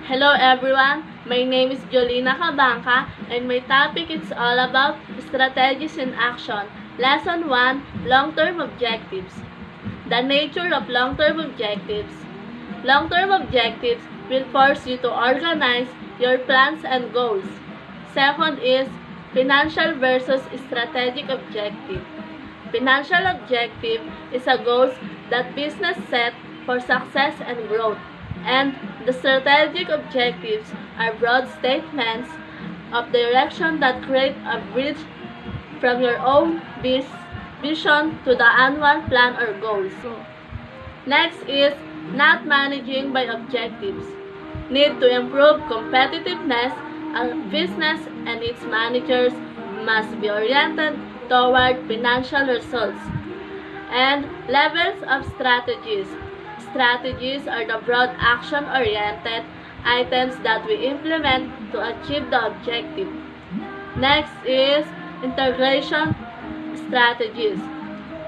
Hello everyone, my name is Jolina Cabangca and my topic is all about strategies in action. Lesson 1, Long-Term Objectives. The nature of long-term objectives. Long-term objectives will force you to organize your plans and goals. Second is financial versus strategic objective. Financial objective is a goal that business set for success and growth. And the strategic objectives are broad statements of direction that create a bridge from your own vision to the annual plan or goals. Next is not managing by objectives. Need to improve competitiveness. A business and its managers must be oriented toward financial results. And levels of strategies. Strategies are the broad action-oriented items that we implement to achieve the objective. Next is integration strategies.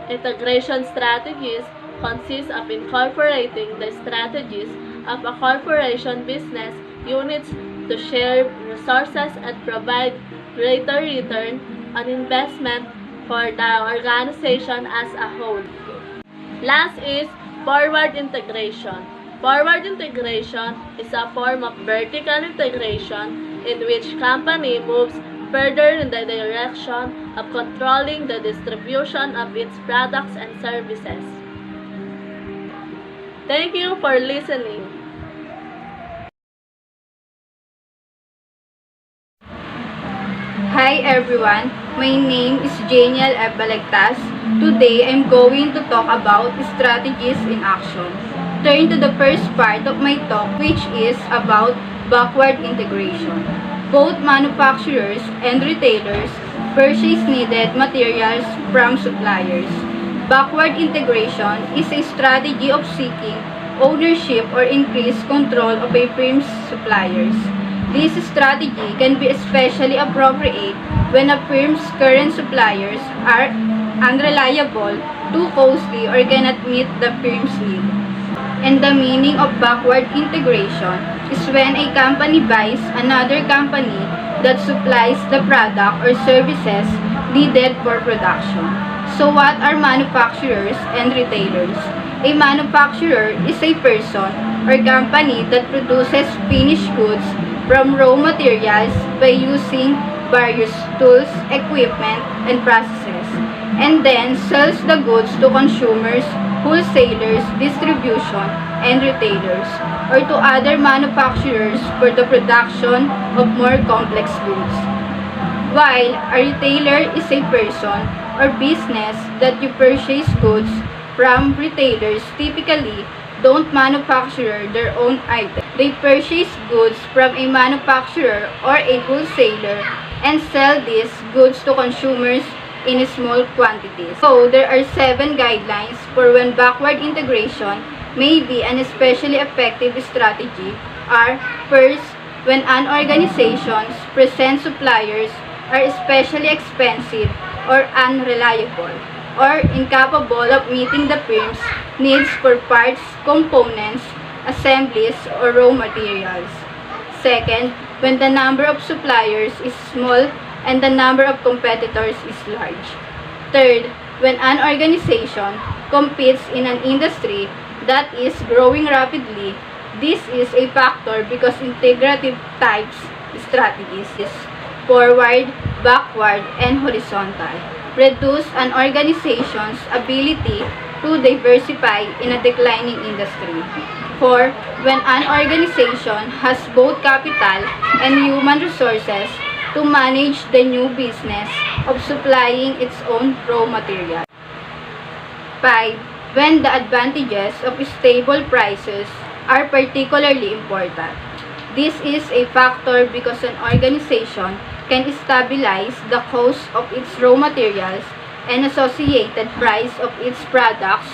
Integration strategies consist of incorporating the strategies of a corporation business units to share resources and provide greater return on investment for the organization as a whole. Last is forward integration. Forward integration is a form of vertical integration in which company moves further in the direction of controlling the distribution of its products and services. Thank you for listening. Hi everyone, my name is Jolina F. Balagtas. Today I'm going to talk about strategies in action. Turn to the first part of my talk, which is about backward integration. Both manufacturers and retailers purchase needed materials from suppliers. Backward integration is a strategy of seeking ownership or increased control of a firm's suppliers. This strategy can be especially appropriate when a firm's current suppliers are unreliable, too costly, or cannot meet the firm's need. And the meaning of backward integration is when a company buys another company that supplies the product or services needed for production. So what are manufacturers and retailers? A manufacturer is a person or company that produces finished goods from raw materials by using various tools, equipment, and processes, and then sells the goods to consumers, wholesalers, distribution, and retailers, or to other manufacturers for the production of more complex goods. While a retailer is a person or business that you purchase goods from, retailers typically don't manufacture their own items. They purchase goods from a manufacturer or a wholesaler and sell these goods to consumers in small quantities. So, there are 7 guidelines for when backward integration may be an especially effective strategy are: first, when an organization's present suppliers are especially expensive or unreliable, or incapable of meeting the firm's needs for parts, components, assemblies, or raw materials. Second, when the number of suppliers is small and the number of competitors is large. Third, when an organization competes in an industry that is growing rapidly. This is a factor because integrative types strategies is forward, backward, and horizontal reduce an organization's ability to diversify in a declining industry. 4. When an organization has both capital and human resources to manage the new business of supplying its own raw material. 5. When the advantages of stable prices are particularly important. This is a factor because an organization can stabilize the cost of its raw materials and associated price of its products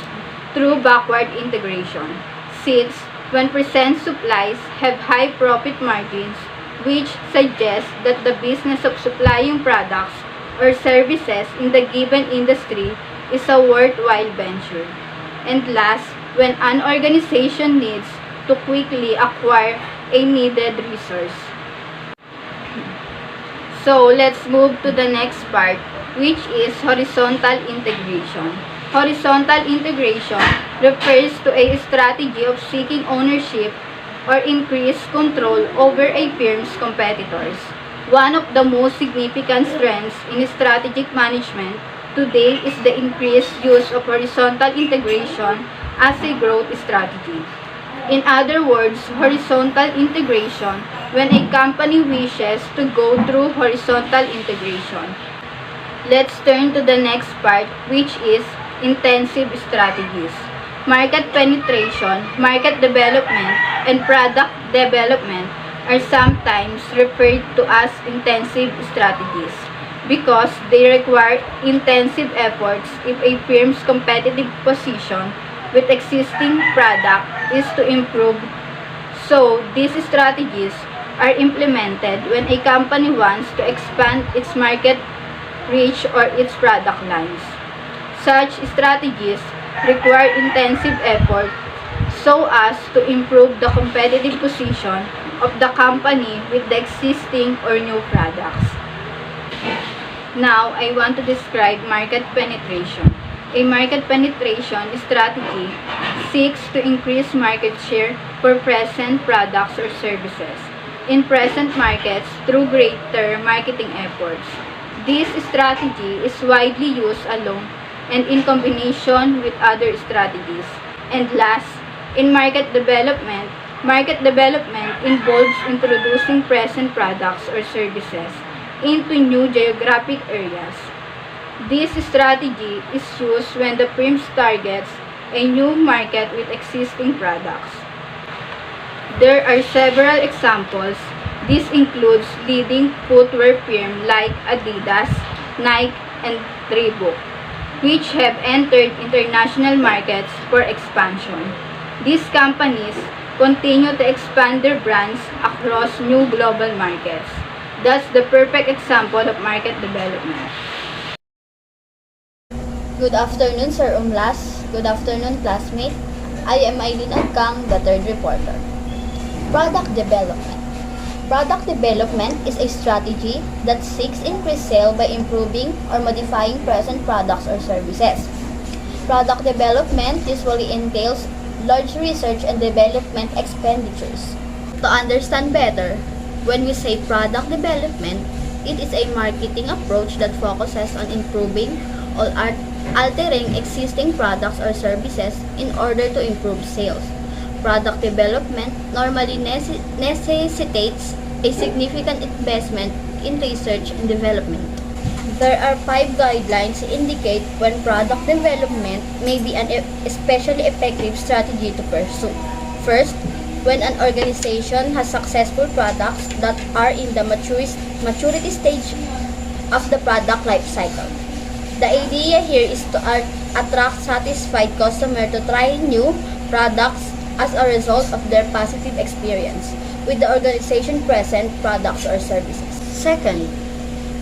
through backward integration. 6. When present supplies have high profit margins, which suggests that the business of supplying products or services in the given industry is a worthwhile venture. And last, when an organization needs to quickly acquire a needed resource. So, let's move to the next part, which is horizontal integration. Horizontal integration refers to a strategy of seeking ownership or increased control over a firm's competitors. One of the most significant strengths in strategic management today is the increased use of horizontal integration as a growth strategy. In other words, horizontal integration when a company wishes to go through horizontal integration. Let's turn to the next part, which is intensive strategies. Market penetration, market development, and product development are sometimes referred to as intensive strategies because they require intensive efforts if a firm's competitive position with existing product is to improve. So, these strategies are implemented when a company wants to expand its market reach or its product lines. Such strategies require intensive effort so as to improve the competitive position of the company with the existing or new products. Now, I want to describe market penetration. A market penetration strategy seeks to increase market share for present products or services in present markets through greater marketing efforts. This strategy is widely used alone and in combination with other strategies. And last, in market development involves introducing present products or services into new geographic areas. This strategy is used when the firm targets a new market with existing products. There are several examples. This includes leading footwear firms like Adidas, Nike, and Reebok, which have entered international markets for expansion. These companies continue to expand their brands across new global markets. That's the perfect example of market development. Good afternoon, Sir Umlas. Good afternoon, classmate. I am Aileen Agcang, the third reporter. Product development. Product development is a strategy that seeks increased sale by improving or modifying present products or services. Product development usually entails large research and development expenditures. To understand better, when we say product development, it is a marketing approach that focuses on improving or altering existing products or services in order to improve sales. Product development normally necessitates a significant investment in research and development. There are 5 guidelines to indicate when product development may be an especially effective strategy to pursue. First, when an organization has successful products that are in the maturity stage of the product life cycle. The idea here is to attract satisfied customers to try new products as a result of their positive experience with the organization present products or services. Second,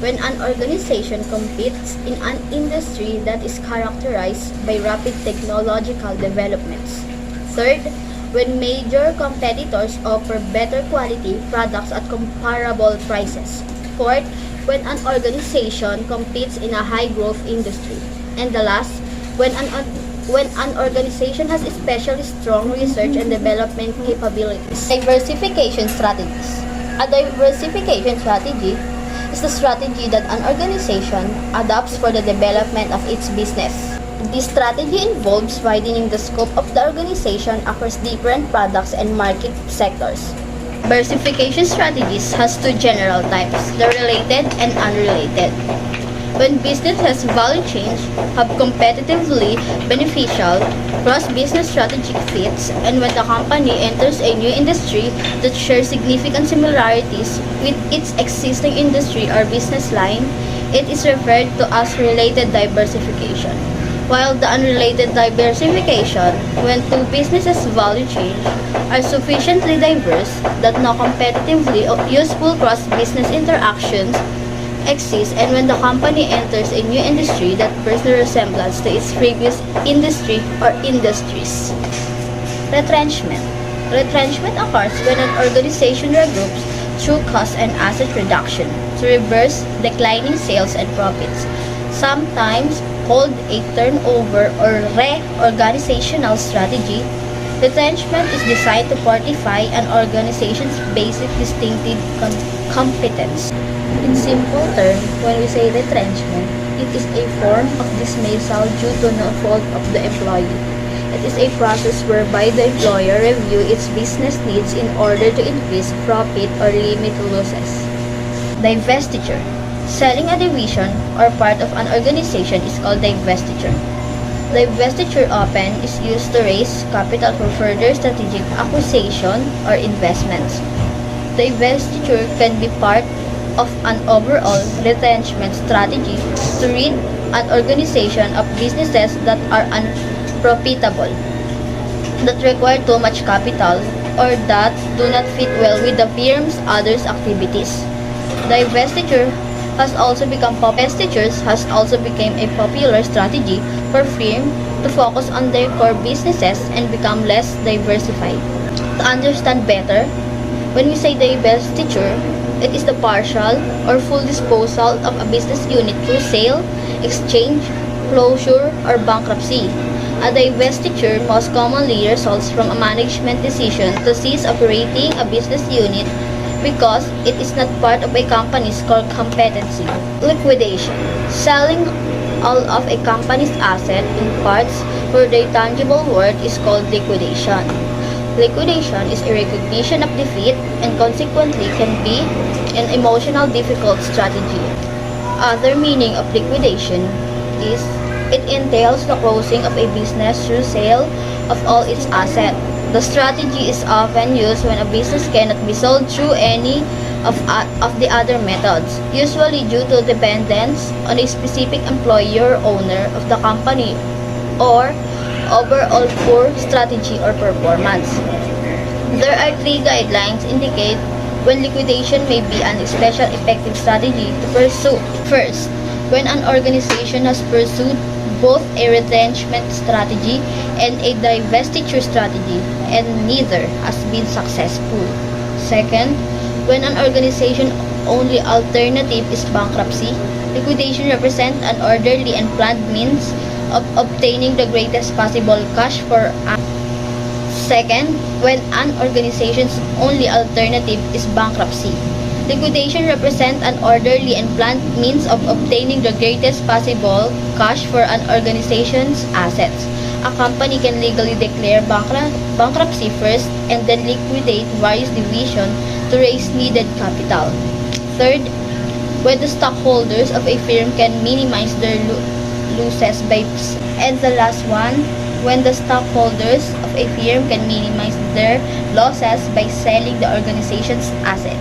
when an organization competes in an industry that is characterized by rapid technological developments. Third, when major competitors offer better quality products at comparable prices. Fourth, when an organization competes in a high-growth industry. And the last, when an organization has especially strong research and development capabilities. Diversification strategies. A diversification strategy is the strategy that an organization adopts for the development of its business. This strategy involves widening the scope of the organization across different products and market sectors. Diversification strategies has 2 general types, the related and unrelated. When businesses value change, have competitively beneficial cross-business strategic fits, and when the company enters a new industry that shares significant similarities with its existing industry or business line, it is referred to as related diversification. While the unrelated diversification, when 2 businesses' value chains are sufficiently diverse that no competitively useful cross-business interactions exist, and when the company enters a new industry that bears the resemblance to its previous industry or industries. Retrenchment. Retrenchment occurs when an organization regroups through cost and asset reduction to reverse declining sales and profits, sometimes called a turnover or reorganizational strategy. Retrenchment is designed to fortify an organization's basic distinctive competence. In simple terms, when we say retrenchment, it is a form of dismissal due to no fault of the employee. It is a process whereby the employer reviews its business needs in order to increase profit or limit losses. Divestiture. Selling a division or part of an organization is called divestiture. Divestiture often is used to raise capital for further strategic acquisition or investments. Divestiture can be part of an overall retrenchment strategy to rid an organization of businesses that are unprofitable, that require too much capital, or that do not fit well with the firm's other activities. Divestitures has also become a popular strategy for firms to focus on their core businesses and become less diversified. To understand better, when we say divestiture, it is the partial or full disposal of a business unit through sale, exchange, closure, or bankruptcy. A divestiture most commonly results from a management decision to cease operating a business unit because it is not part of a company's core competency. Liquidation. Selling all of a company's asset in parts for their tangible worth is called liquidation. Liquidation is a recognition of defeat and consequently can be an emotional difficult strategy. Other meaning of liquidation is it entails the closing of a business through sale of all its assets. The strategy is often used when a business cannot be sold through any of the other methods, usually due to dependence on a specific employer or owner of the company or overall poor strategy or performance. There are 3 guidelines indicate when liquidation may be an especially effective strategy to pursue. First, when an organization has pursued both a retrenchment strategy and a divestiture strategy, and neither has been successful. Second, when an organization's only alternative is bankruptcy, liquidation represents an orderly and planned means of obtaining the greatest possible cash for Second, when an organization's only alternative is bankruptcy, liquidation represents an orderly and planned means of obtaining the greatest possible cash for an organization's assets. A company can legally declare bankruptcy first and then liquidate various divisions to raise needed capital. Third, when the stockholders of a firm can minimize their losses by and the last one, when the stockholders of a firm can minimize their losses by selling the organization's asset.